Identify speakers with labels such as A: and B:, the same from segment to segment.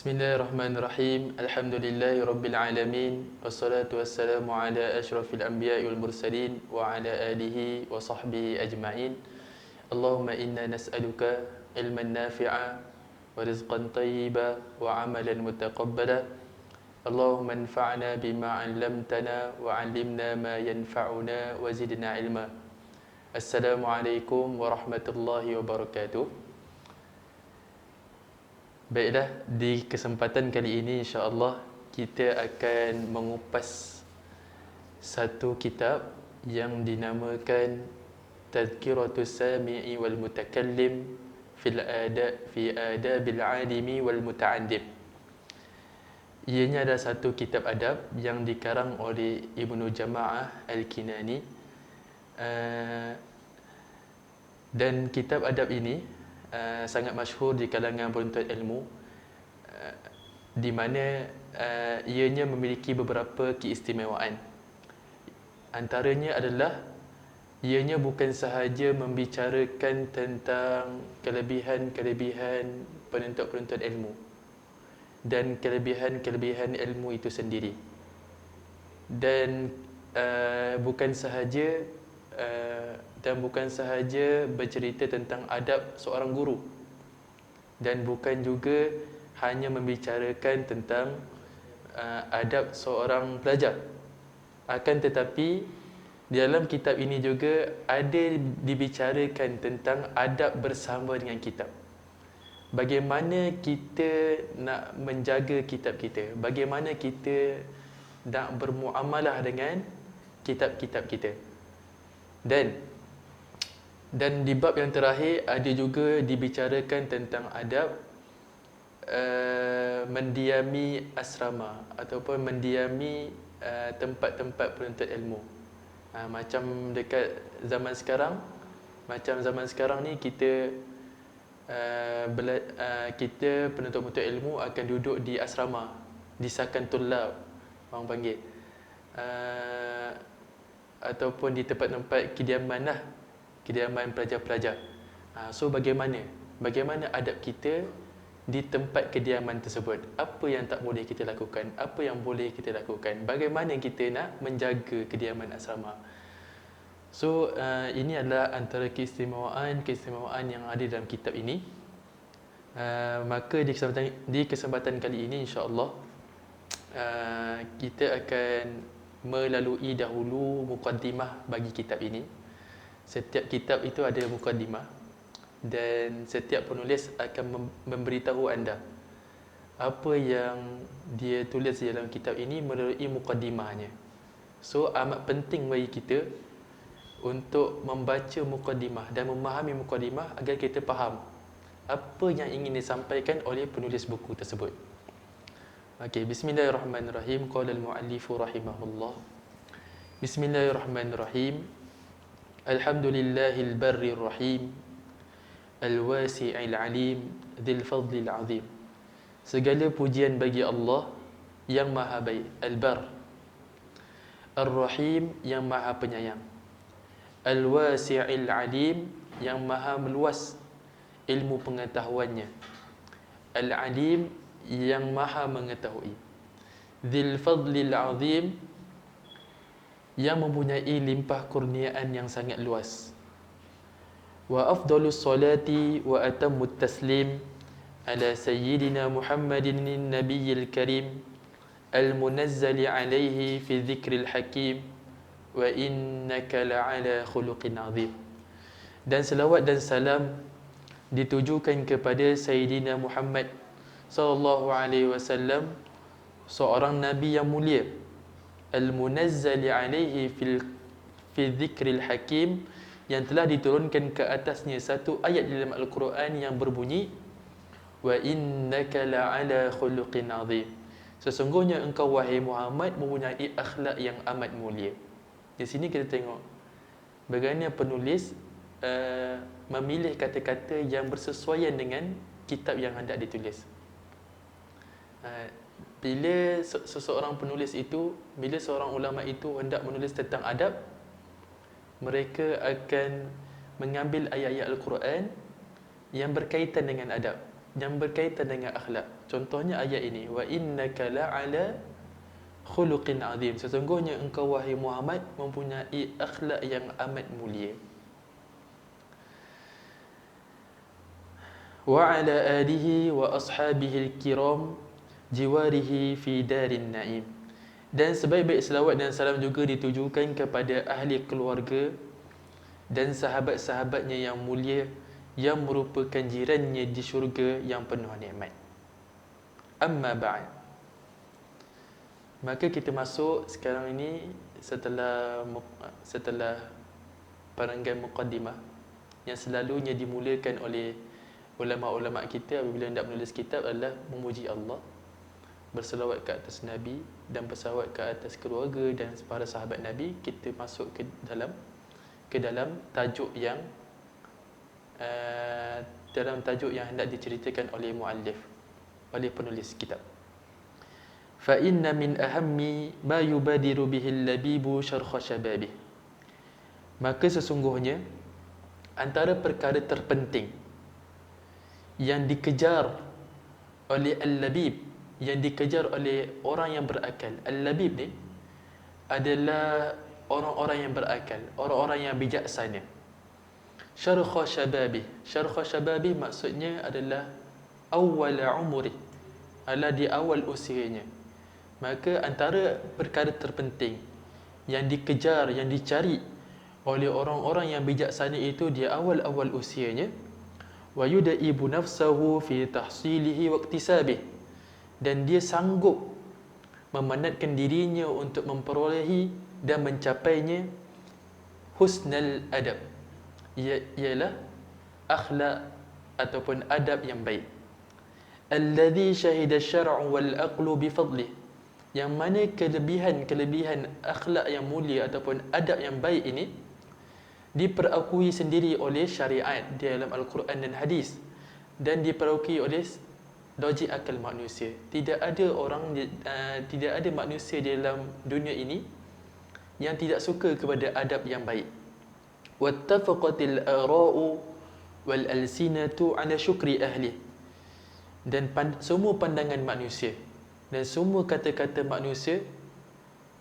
A: Bismillahirrahmanirrahim. Alhamdulillahi rabbil alamin. Wassalatu wassalamu ala asyrafil anbiya'i wal mursalin wa ala alihi wa sahbihi ajma'in. Allahumma inna nas'aluka ilman nafi'a wa rizqan tayyiba wa amalan mutaqabbala. Allahumma anfa'na bima 'allamtana wa 'allimna ma yanfa'una wa zidna ilma. Assalamualaikum warahmatullahi wabarakatuh. Baiklah, di kesempatan kali ini insya-Allah kita akan mengupas satu kitab yang dinamakan Tadhkiratus Sami'i wal Mutakallim fi Adabil 'Alimi wal Muta'allim. Ianya adalah satu kitab adab yang dikarang oleh Ibnu Jama'ah Al-Kinani. Dan kitab adab ini sangat masyhur di kalangan penuntut ilmu, di mana ianya memiliki beberapa keistimewaan. Antaranya adalah ianya bukan sahaja membicarakan tentang kelebihan-kelebihan penuntut-penuntut ilmu dan kelebihan-kelebihan ilmu itu sendiri, dan bukan sahaja bercerita tentang adab seorang guru, dan bukan juga hanya membicarakan tentang adab seorang pelajar. Akan tetapi di dalam kitab ini juga ada dibicarakan tentang adab bersama dengan kitab. Bagaimana kita nak menjaga kitab kita, bagaimana kita nak bermuamalah dengan kitab-kitab kita. Dan di bab yang terakhir ada juga dibicarakan tentang adab mendiami asrama ataupun mendiami tempat-tempat penuntut ilmu. Macam dekat zaman sekarang, ni kita penuntut-penuntut ilmu akan duduk di asrama, di sakan tulab orang panggil, ataupun di tempat-tempat kediaman pelajar-pelajar. So bagaimana adab kita di tempat kediaman tersebut? Apa yang tak boleh kita lakukan, apa yang boleh kita lakukan, bagaimana kita nak menjaga kediaman asrama. So ini adalah antara keistimewaan yang ada dalam kitab ini. Maka di kesempatan kali ini insya-Allah kita akan melalui dahulu mukaddimah bagi kitab ini. Setiap kitab itu ada mukaddimah, dan setiap penulis akan memberitahu anda apa yang dia tulis dalam kitab ini melalui mukaddimahnya. So amat penting bagi kita untuk membaca mukaddimah dan memahami mukaddimah agar kita faham apa yang ingin disampaikan oleh penulis buku tersebut. Okey, bismillahirrahmanirrahim. Qala al-muallifu rahimahullah. Bismillahirrahmanirrahim. Alhamdulillahil barrir rahim, al-wasi'il alim, dzil fadlil azim. Segala pujian bagi Allah yang maha baik, al-bar, ar-rahim, yang maha penyayang, al-wasi'il alim, yang maha meluas ilmu pengetahuannya, al-alim, yang maha mengetahui, dzil fadlil azim, yang mempunyai limpah kurniaan yang sangat luas. Wa afdalus salati wa atammut taslim ala sayyidina Muhammadin nabiyil karim al-munazzali alaihi fi dhikril hakim wa innaka la'ala khuluqin azim. Dan selawat dan salam ditujukan kepada Sayyidina Muhammad sallallahu alaihi wasallam, seorang nabi yang mulia, al-munazzali alaihi fi dhikril hakim, yang telah diturunkan ke atasnya satu ayat dalam Al-Quran yang berbunyi wa innaka la'ala khuluqin azim. Sesungguhnya engkau wahai Muhammad mempunyai akhlak yang amat mulia. Di sini kita tengok bagaimana penulis memilih kata-kata yang bersesuaian dengan kitab yang hendak ditulis. Bila seseorang penulis itu, bila seorang ulama itu hendak menulis tentang adab, mereka akan mengambil ayat-ayat Al-Quran yang berkaitan dengan adab. yang berkaitan dengan akhlak. Contohnya ayat ini, wa innaka la'ala khuluqin azim. Sesungguhnya engkau wahai Muhammad mempunyai akhlak yang amat mulia. Wa ala alihi wa ashabihi al-kiram jiwarihi fi darin na'im. Dan sebaik-baik selawat dan salam juga ditujukan kepada ahli keluarga dan sahabat-sahabatnya yang mulia yang merupakan jirannya di syurga yang penuh nikmat. Amma ba'd. Maka kita masuk sekarang ini setelah perenggan muqaddimah yang selalunya dimulakan oleh ulama-ulama kita apabila hendak menulis kitab adalah memuji Allah, berselawat ke atas Nabi dan berselawat ke atas keluarga dan para sahabat Nabi. Kita masuk ke dalam tajuk yang hendak diceritakan oleh muallif, oleh penulis kitab. Fa inna min ahammi ma yubadiru bihi al-labibu syarh shababih. Maka sesungguhnya antara perkara terpenting yang dikejar oleh al-labib, yang dikejar oleh orang yang berakal. Al-labib ni adalah orang-orang yang berakal, orang-orang yang bijaksana. Syarh shababih. Syarh shababih maksudnya adalah awal umri, adalah di awal usianya. Maka antara perkara terpenting yang dikejar, yang dicari oleh orang-orang yang bijaksana itu di awal-awal usianya, wa yudaibu nafsahu fi tahsilihi wa iktisabih, dan dia sanggup memanatkan dirinya untuk memperolehi dan mencapainya husnal adab, ialah akhlak ataupun adab yang baik. Alladhi syahida syar'u wal aqlu bifadlih, yang mana kelebihan akhlak yang mulia ataupun adab yang baik ini diperakui sendiri oleh syariat di dalam Al-Quran dan hadis, dan diperakui oleh logik akal manusia. Tidak ada manusia di dalam dunia ini yang tidak suka kepada adab yang baik. Wattafaqatil ara'u wal alsinatu ala syukri ahli, dan semua pandangan manusia dan semua kata-kata manusia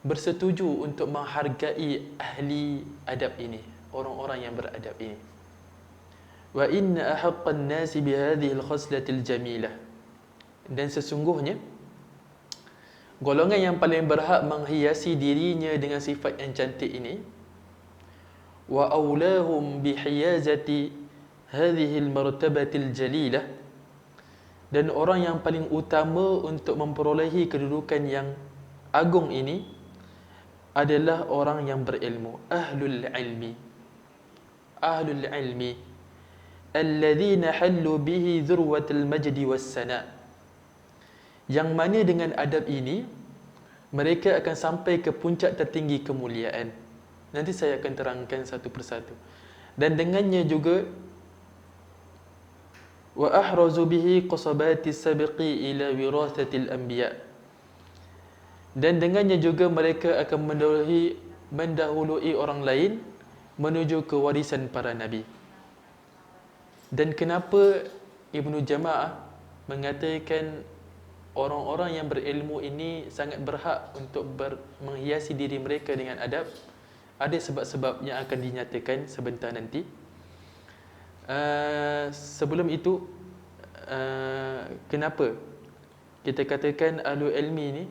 A: bersetuju untuk menghargai ahli adab ini, orang-orang yang beradab ini. Wa inna ahaqqan nasi bihadhihi al-khaslati al-jamilah, dan sesungguhnya golongan yang paling berhak menghiasi dirinya dengan sifat yang cantik ini, wa aulahum bihiyazati hadhihi al-martabati al-jalilah, dan orang yang paling utama untuk memperolehi kedudukan yang agung ini adalah orang yang berilmu, ahlul ilmi alladhina hallu bihi dhurwatul majdi wassana, yang mana dengan adab ini mereka akan sampai ke puncak tertinggi kemuliaan. Nanti saya akan terangkan satu persatu. Dan dengannya juga wa ahrazu bihi qasabati sabiqi ila wirathatil anbiya, dan dengannya juga mereka akan mendahului orang lain menuju ke warisan para nabi. Dan kenapa Ibnu Jama'ah mengatakan orang-orang yang berilmu ini sangat berhak untuk menghiasi diri mereka dengan adab? Ada sebab-sebab yang akan dinyatakan sebentar nanti. Sebelum itu, kenapa kita katakan ahlul ilmi ni,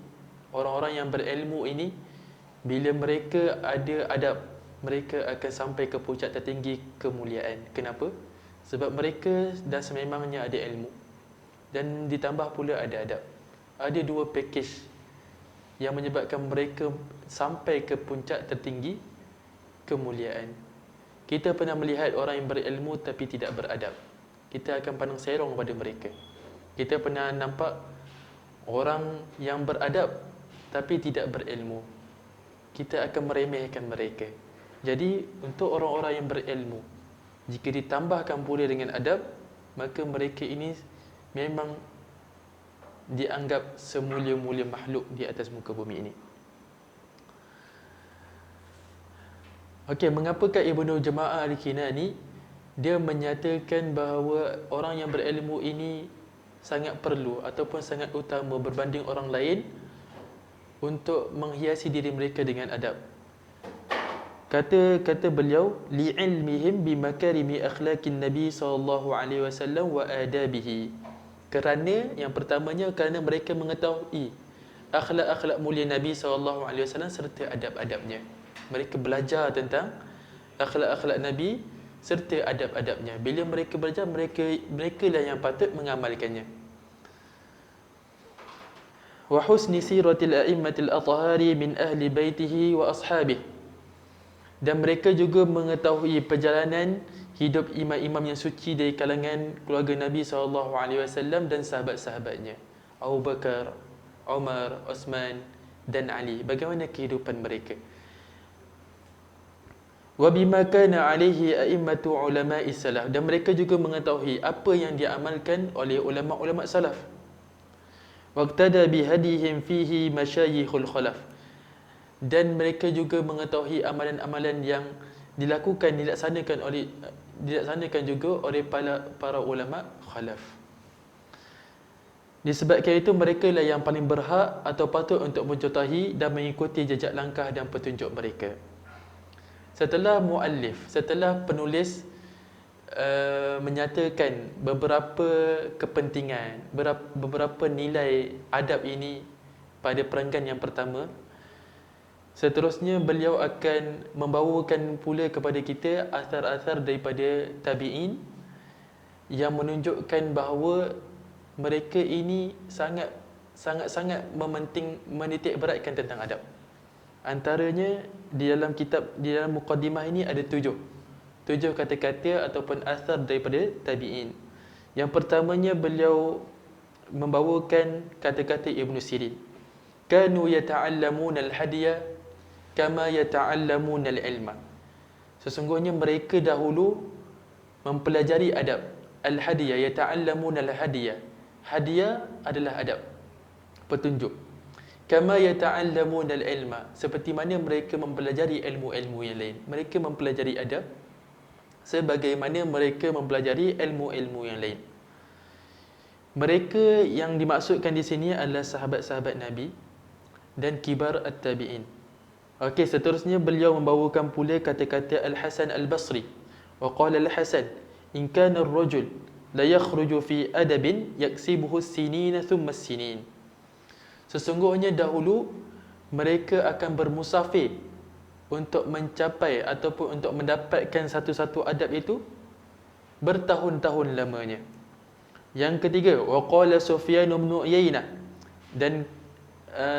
A: orang-orang yang berilmu ini, bila mereka ada adab, mereka akan sampai ke puncak tertinggi kemuliaan. Kenapa? Sebab mereka dah sememangnya ada ilmu dan ditambah pula ada adab. Ada dua package yang menyebabkan mereka sampai ke puncak tertinggi kemuliaan. Kita pernah melihat orang yang berilmu tapi tidak beradab, kita akan pandang serong pada mereka. Kita pernah nampak orang yang beradab tapi tidak berilmu, kita akan meremehkan mereka. Jadi untuk orang-orang yang berilmu, jika ditambahkan pula dengan adab, maka mereka ini memang dianggap semulia-mulia makhluk di atas muka bumi ini. Okey, mengapakah Ibnu Jama'ah Al-Kinani dia menyatakan bahawa orang yang berilmu ini sangat perlu ataupun sangat utama berbanding orang lain untuk menghiasi diri mereka dengan adab. Kata beliau, li'ilmihim bimakarimi akhlaqin Nabi sallallahu alaihi wasallam wa adabihi. Kerana yang pertamanya kerana mereka mengetahui akhlak-akhlak mulia Nabi sallallahu alaihi wasallam serta adab-adabnya. Mereka belajar tentang akhlak-akhlak Nabi serta adab-adabnya. Bila mereka belajar, mereka lah yang patut mengamalkannya. Wa husni siratil a'immatil athhari min ahli baitihi wa ashabihi. Dan mereka juga mengetahui perjalanan hidup imam-imam yang suci dari kalangan keluarga Nabi SAW dan sahabat-sahabatnya, Abu Bakar, Umar, Osman dan Ali. Bagaimana kehidupan mereka? Wa bima kana alaihi a'immatu ulama'i salaf. Dan mereka juga mengetahui apa yang diamalkan oleh ulama-ulama salaf. Waqtada bihadihim fihi masyayikhul khalaf. Dan mereka juga mengetahui amalan-amalan yang dilaksanakan juga oleh para ulama khalaf. Disebabkan itu mereka lah yang paling berhak atau patut untuk mencontohi dan mengikuti jejak langkah dan petunjuk mereka. Setelah penulis menyatakan beberapa kepentingan, beberapa nilai adab ini pada perenggan yang pertama, seterusnya beliau akan membawakan pula kepada kita asar-asar daripada tabi'in yang menunjukkan bahawa mereka ini sangat menitik beratkan tentang adab. Antaranya di dalam muqaddimah ini ada tujuh kata-kata ataupun asar daripada tabi'in. Yang pertamanya beliau membawakan kata-kata Ibn Sirin. Kanu yata'allamuna al-hadiya kama yata'allamuna al-ilma. Sesungguhnya mereka dahulu mempelajari adab. Al-hadiya, yata'allamuna al-hadiya. Hadiah adalah adab, petunjuk. Kama yata'allamuna al-ilma, seperti mana mereka mempelajari ilmu-ilmu yang lain. Mereka mempelajari adab sebagaimana mereka mempelajari ilmu-ilmu yang lain. Mereka yang dimaksudkan di sini adalah sahabat-sahabat Nabi dan kibar at-tabi'in. Okey, seterusnya beliau membawakan pula kata-kata Al-Hasan Al-Basri. Wa qala Al-Hasan, in kana ar-rajul la yakhruju fi adabin yaksibuhu as-sinina thumma as-sinin. Sesungguhnya dahulu mereka akan bermusafir untuk mencapai ataupun untuk mendapatkan satu-satu adab itu bertahun-tahun lamanya. Yang ketiga, waqala Sufyan bin Uyainah, dan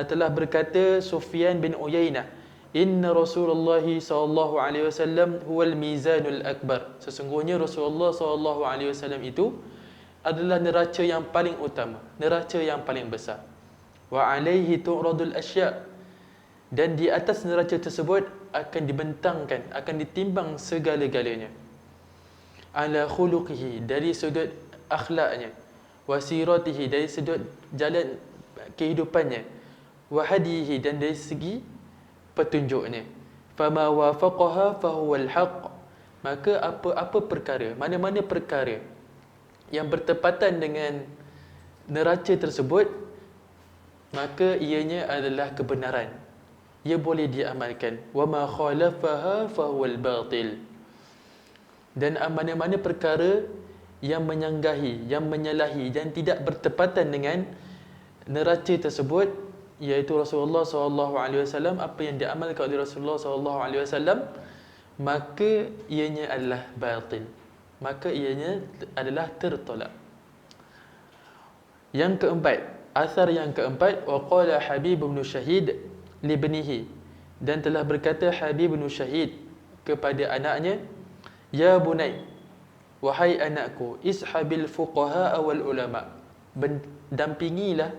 A: telah berkata Sufyan bin Uyainah, inna Rasulullah sallallahu alaihi wasallam huwal mizanul akbar. Sesungguhnya Rasulullah sallallahu alaihi wasallam itu adalah neraca yang paling utama, neraca yang paling besar. Wa alaihi tu'radul asya', dan di atas neraca tersebut akan dibentangkan, akan ditimbang segala-galanya. Ala khuluqihi, dari sudut akhlaknya, wa siratihi, dari sudut jalan kehidupannya, wa hadihi, dan dari segi petunjuknya. Fama wafaqaha fahuwal haqq, maka apa-apa perkara, mana-mana perkara yang bertepatan dengan neraca tersebut, maka ianya adalah kebenaran, ia boleh diamalkan. Wa ma khalafaha fahuwal batil, dan mana-mana perkara yang menyanggahi, yang menyalahi dan tidak bertepatan dengan neraca tersebut, iaitu Rasulullah SAW, apa yang diamalkan oleh Rasulullah SAW, maka ianya adalah batil, maka ianya adalah tertolak. Yang keempat, asar yang keempat, waqala Habib bin Syahid libnihi, dan telah berkata Habib bin Syahid kepada anaknya, ya bunai, wahai anakku, ishabil fuqaha wal ulama, dampingilah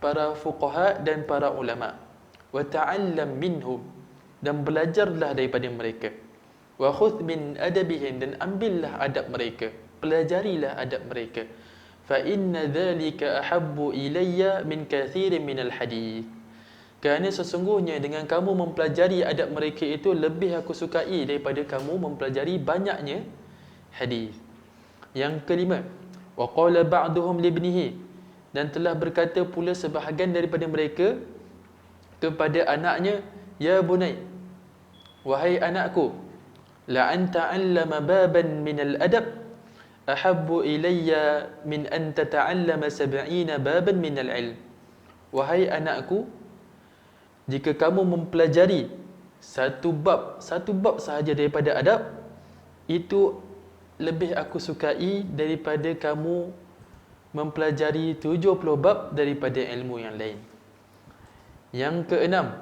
A: para fuqaha dan para ulama, wa ta'allam minhum, dan belajarlah daripada mereka, wa khudh min adabihim, dan ambillah adab mereka, pelajarilah adab mereka, fa inna dhalika ahabbu ilayya min kathirin minal hadith, kerana sesungguhnya dengan kamu mempelajari adab mereka itu lebih aku sukai daripada kamu mempelajari banyaknya hadis. Yang kelima, Wa qala ba'duhum libnihi, dan telah berkata pula sebahagian daripada mereka kepada anaknya, ya bunai, wahai anakku, la an ta'allama baban min al-adab ahabbu ilayya min an tata'allama 70 baban min al-ilm. Wahai anakku, jika kamu mempelajari satu bab sahaja daripada adab, itu lebih aku sukai daripada kamu mempelajari 70 bab daripada ilmu yang lain. Yang keenam,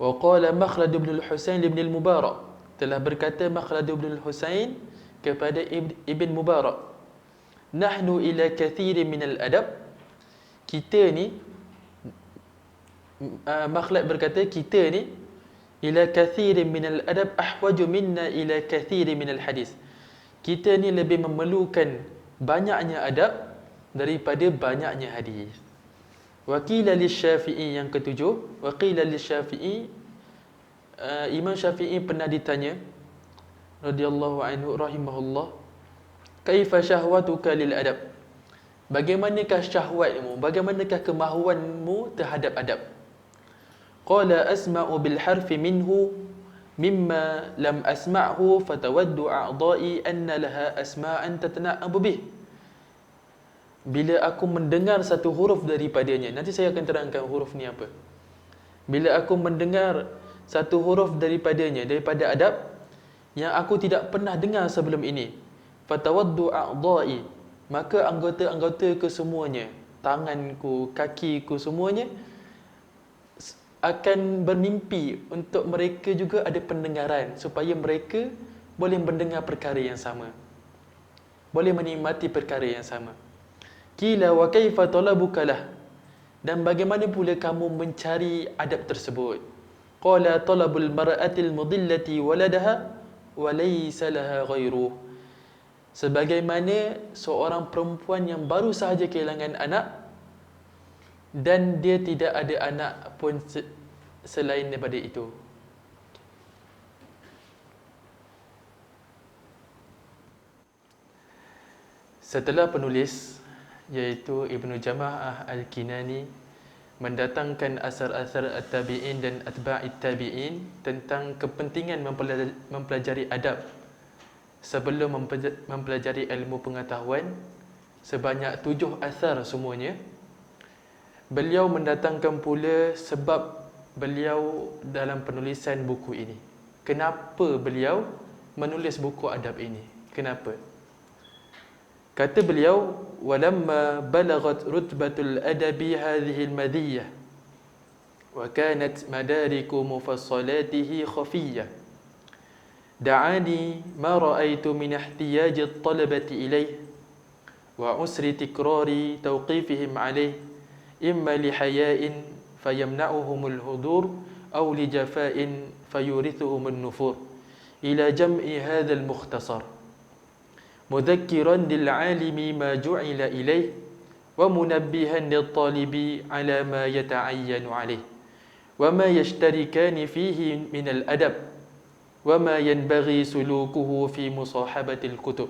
A: wa qala Makhlad bin al-Husain ibn al-Mubarak, telah berkata Makhlad bin al-Husain kepada Ibn Mubarak, nahnu ila kathirin min al-adab, kita ni, Makhlad berkata, kita ni ila kathirin min al-adab ahwaju minna ila kathirin min al-hadis, kita ni lebih memerlukan banyaknya adab daripada banyaknya hadis. Waqila lisy-Syafi'i, yang ketujuh, waqila lisy-Syafi'i, Imam Syafi'i pernah ditanya radhiyallahu anhu rahimahullah, kaifa syahwatuka lil adab, bagaimanakah syahwatmu, bagaimanakah kemahuanmu terhadap adab? Qala asma'u bil harfi minhu mimma lam asma'hu fatawaddu a'dha'i anna laha asma'an tatana'abu bih. Bila aku mendengar satu huruf daripadanya, nanti saya akan terangkan huruf ni apa. Bila aku mendengar satu huruf daripadanya, daripada adab yang aku tidak pernah dengar sebelum ini, fatawaddu a'dha'i, maka anggota-anggota kesemuanya, tanganku, kakiku, semuanya akan bermimpi untuk mereka juga ada pendengaran, supaya mereka boleh mendengar perkara yang sama, boleh menikmati perkara yang sama. Qila wa kaifa talabuka lah, dan bagaimana pula kamu mencari adab tersebut? Qala talabul mar'atil mudillati waladaha wa laysa laha ghairuh, sebagaimana seorang perempuan yang baru sahaja kehilangan anak dan dia tidak ada anak pun selain daripada itu. Setelah penulis, iaitu Ibnu Jama'ah Al-Kinani, mendatangkan asar-asar at-tabi'in dan atba'it tabi'in tentang kepentingan mempelajari adab sebelum mempelajari ilmu pengetahuan, sebanyak 7 asar semuanya. Beliau mendatangkan pula sebab beliau dalam penulisan buku ini. Kenapa beliau menulis buku adab ini? Kenapa? Kata beliau, walamma balagat rutbatul adabi hadhihi al-madiyah wa kanat madariku mufassalatihi khafiyyah, da'ani ma ra'aytu min ihtiyaji at-talabati ilayh wa usri tikrari tawqifihim alayh, imma li haya'in fayamna'uhum al-hudur aw li jafa'in fayurithuhum an-nufur, ila jam'i hadha al-mukhtasar mudhakkiran lil'alimi ma ju'ila ilayh wa munabbihan lil-talibi ala ma yata'ayyanu alayh wa ma yashtarikani fihi min al-adab wa ma yanbaghi sulukuhu fi musahabati al-kutub,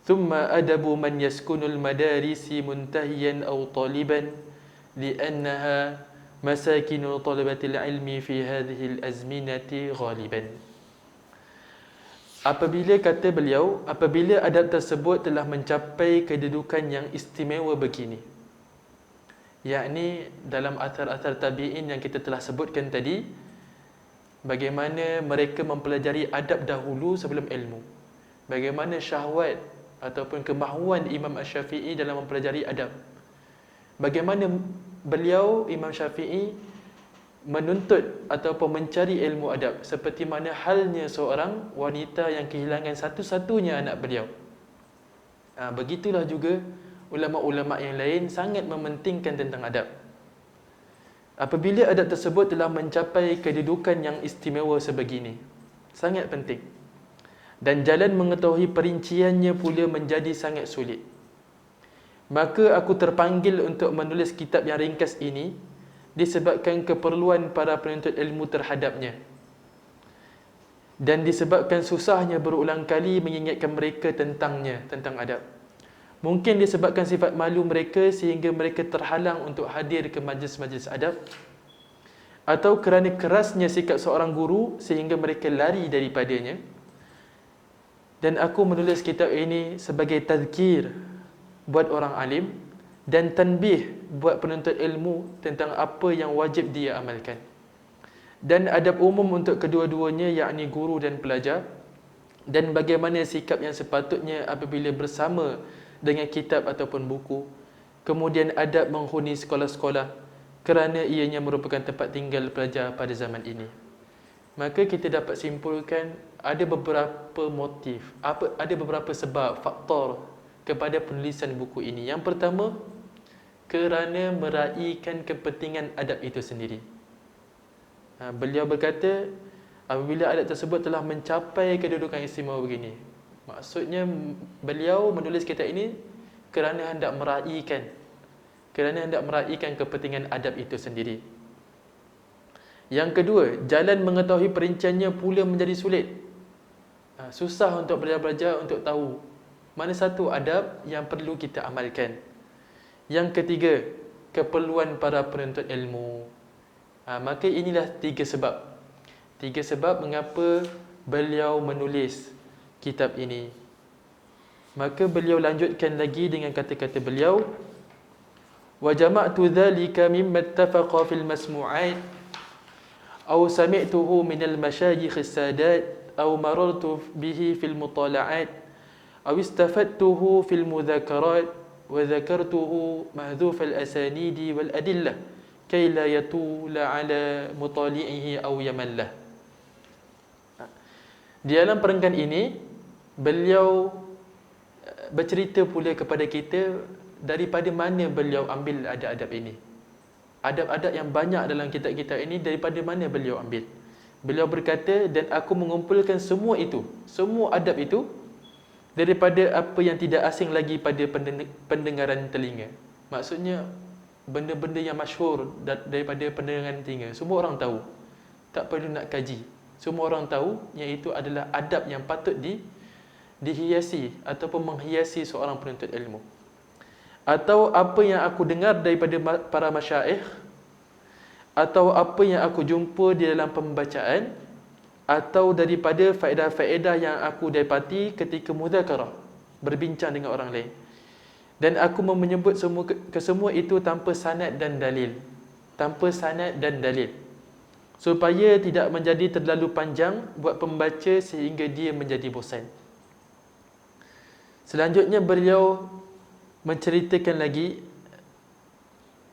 A: thumma adabu man yaskunu al-madarisi muntahiyan aw taliban li'annaha masakinu talabati al-ilmi fi hadhihi al-azminati ghaliban. Apabila, kata beliau, apabila adab tersebut telah mencapai kedudukan yang istimewa begini, yakni dalam asar-asar tabi'in yang kita telah sebutkan tadi, bagaimana mereka mempelajari adab dahulu sebelum ilmu, bagaimana syahwat ataupun kemahuan Imam Syafi'i dalam mempelajari adab, bagaimana beliau Imam Syafi'i menuntut ataupun mencari ilmu adab, seperti mana halnya seorang wanita yang kehilangan satu-satunya anak beliau. Begitulah juga ulama-ulama yang lain sangat mementingkan tentang adab. Apabila adab tersebut telah mencapai kedudukan yang istimewa sebegini, sangat penting, dan jalan mengetahui perinciannya pula menjadi sangat sulit, maka aku terpanggil untuk menulis kitab yang ringkas ini disebabkan keperluan para penuntut ilmu terhadapnya, dan disebabkan susahnya berulang kali mengingatkan mereka tentangnya, tentang adab. Mungkin disebabkan sifat malu mereka sehingga mereka terhalang untuk hadir ke majlis-majlis adab, atau kerana kerasnya sikap seorang guru sehingga mereka lari daripadanya. Dan aku menulis kitab ini sebagai tazkir buat orang alim dan tanbih buat penuntut ilmu tentang apa yang wajib dia amalkan, dan adab umum untuk kedua-duanya, yakni guru dan pelajar, dan bagaimana sikap yang sepatutnya apabila bersama dengan kitab ataupun buku. Kemudian adab menghuni sekolah-sekolah kerana ianya merupakan tempat tinggal pelajar pada zaman ini. Maka kita dapat simpulkan ada beberapa motif, ada beberapa sebab, faktor kepada penulisan buku ini. Yang pertama, kerana meraihkan kepentingan adab itu sendiri. Beliau berkata, apabila adab tersebut telah mencapai kedudukan istimewa begini, maksudnya beliau menulis kitab ini kerana hendak meraihkan kepentingan adab itu sendiri. Yang kedua, jalan mengetahui perinciannya pula menjadi sulit. Susah untuk belajar untuk tahu mana satu adab yang perlu kita amalkan. Yang ketiga, keperluan para penuntut ilmu. Maka inilah tiga sebab mengapa beliau menulis kitab ini. Maka beliau lanjutkan lagi dengan kata-kata beliau, wa jama'tu dhalika mimma ittafaqa fil masmu'at aw sami'tuhu min al-masyayikh as-sadat aw marartu bihi fil mutala'at aw istafadtuhu fil mudhakarat wa dhakartuhu mahdhuf al-asanid wal adillah kay la yatula ala mutali'ihi aw yamallah. Di dalam perenggan ini beliau bercerita pula kepada kita daripada mana beliau ambil adab-adab ini. Adab-adab yang banyak dalam kitab-kitab ini daripada mana beliau ambil. Beliau berkata, dan aku mengumpulkan semua adab itu daripada apa yang tidak asing lagi pada pendengaran telinga. Maksudnya benda-benda yang masyhur daripada pendengaran telinga, semua orang tahu, tak perlu nak kaji. Semua orang tahu yang itu adalah adab yang patut dihiasi ataupun menghiasi seorang penuntut ilmu. Atau apa yang aku dengar daripada para masyaikh, atau apa yang aku jumpa di dalam pembacaan, atau daripada faedah-faedah yang aku dapati ketika mudzakarah, berbincang dengan orang lain. Dan aku menyebut kesemua itu tanpa sanad dan dalil. Supaya tidak menjadi terlalu panjang buat pembaca sehingga dia menjadi bosan. Selanjutnya beliau menceritakan lagi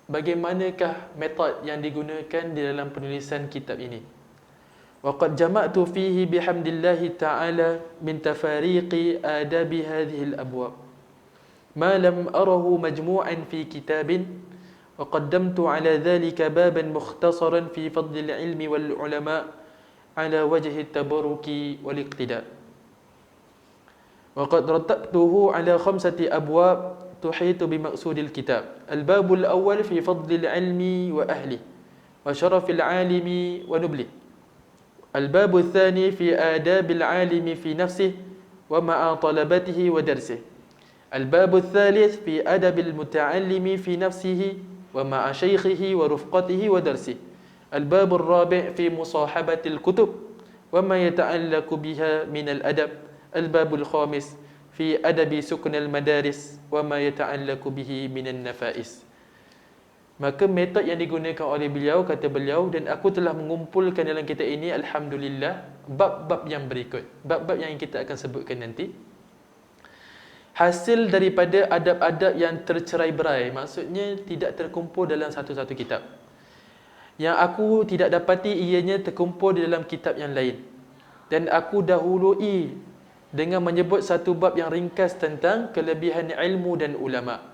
A: bagaimanakah metod yang digunakan di dalam penulisan kitab ini. Waqad jama'tu fihi bihamdillahi ta'ala min tafariqi adabi hadhihi al-abwab ma lam arahu majmu'an fi kitabin wa qaddamtu ala dhalika baban mukhtasaran fi fadli al-ilmi wal ulama ala wajhi at-tabarruki wal iqtida. Waqad rattabtuhu ala 5 abwab تحيط بمقصود الكتاب. الباب الأول في فضل العلم وأهله وشرف العالم ونبله. الباب الثاني في آداب العالم في نفسه ومع طلبته ودرسه. الباب الثالث في أدب المتعلم في نفسه ومع شيخه ورفقته ودرسه. الباب الرابع في مصاحبة الكتب وما يتعلق بها من الأدب. الباب الخامس fi adabi sukun al-madaris wa ma yata'allaqu bihi minan nafais. Maka metod yang digunakan oleh beliau, kata beliau, dan aku telah mengumpulkan dalam kitab ini alhamdulillah bab-bab yang berikut, bab-bab yang kita akan sebutkan nanti, hasil daripada adab-adab yang tercerai-berai, maksudnya tidak terkumpul dalam satu-satu kitab. Yang aku tidak dapati ianya terkumpul di dalam kitab yang lain. Dan aku dahului dengan menyebut satu bab yang ringkas tentang kelebihan ilmu dan ulama,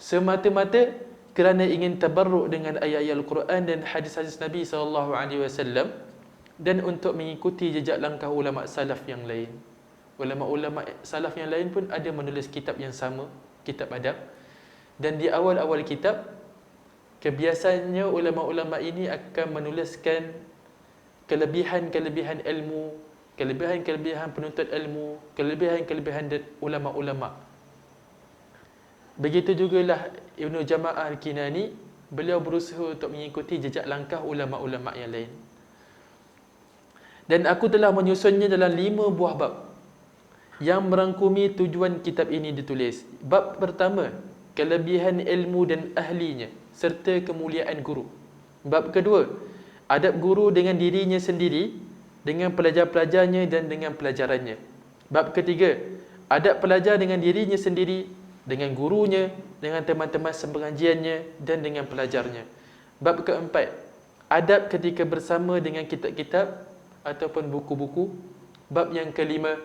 A: semata-mata kerana ingin tabarruk dengan ayat-ayat Al-Quran dan hadis-hadis Nabi SAW, dan untuk mengikuti jejak langkah ulama salaf yang lain. Ulama-ulama salaf yang lain pun ada menulis kitab yang sama, kitab adab. Dan di awal-awal kitab, kebiasaannya ulama-ulama ini akan menuliskan kelebihan-kelebihan ilmu, kelebihan-kelebihan penuntut ilmu, kelebihan-kelebihan ulama-ulama Begitu jugalah Ibnu Jama'ah Al-Kinani, beliau berusaha untuk mengikuti jejak langkah ulama-ulama yang lain. Dan aku telah menyusunnya dalam 5 buah bab yang merangkumi tujuan kitab ini ditulis. Bab pertama, kelebihan ilmu dan ahlinya serta kemuliaan guru. Bab kedua, adab guru dengan dirinya sendiri, dengan pelajar-pelajarnya dan dengan pelajarannya. Bab ketiga, adab pelajar dengan dirinya sendiri, dengan gurunya, dengan teman-teman sepengajiannya dan dengan pelajarnya. Bab keempat, adab ketika bersama dengan kitab-kitab ataupun buku-buku. Bab yang kelima,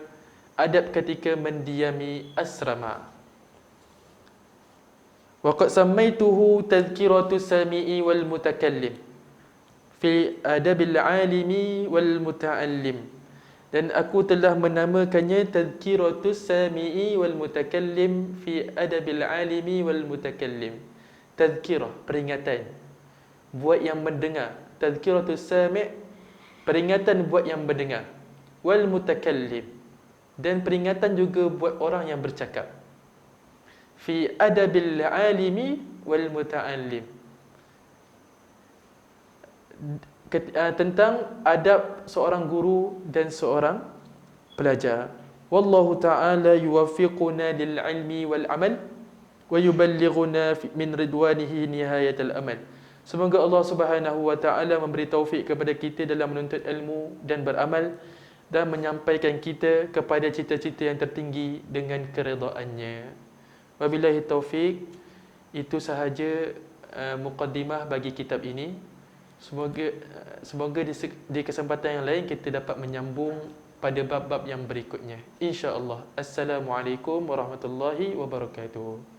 A: adab ketika mendiami asrama. Wa qad sammaituhu tadhkiratu sami'i wal mutakallim fi adabil alimi wal muta'allim. Dan aku telah menamakannya tadhkiratu sami'i wal mutakallim fi adabil alimi wal mutakallim. Tadhkirah, peringatan buat yang mendengar. Tadhkiratu sami', peringatan buat yang mendengar. Wal mutakallim, dan peringatan juga buat orang yang bercakap. Fi adabil alimi wal muta'allim, tentang adab seorang guru dan seorang pelajar. Wallahu ta'ala yuwaffiquna lil ilmi wal amal wa yuballighuna min ridwanihi nihayatal amal. Semoga Allah Subhanahu wa taala memberi taufik kepada kita dalam menuntut ilmu dan beramal, dan menyampaikan kita kepada cita-cita yang tertinggi dengan keredaannya. Wabillahi taufik. Itu sahaja muqaddimah bagi kitab ini. Semoga di kesempatan yang lain kita dapat menyambung pada bab-bab yang berikutnya, insya-Allah. Assalamualaikum warahmatullahi wabarakatuh.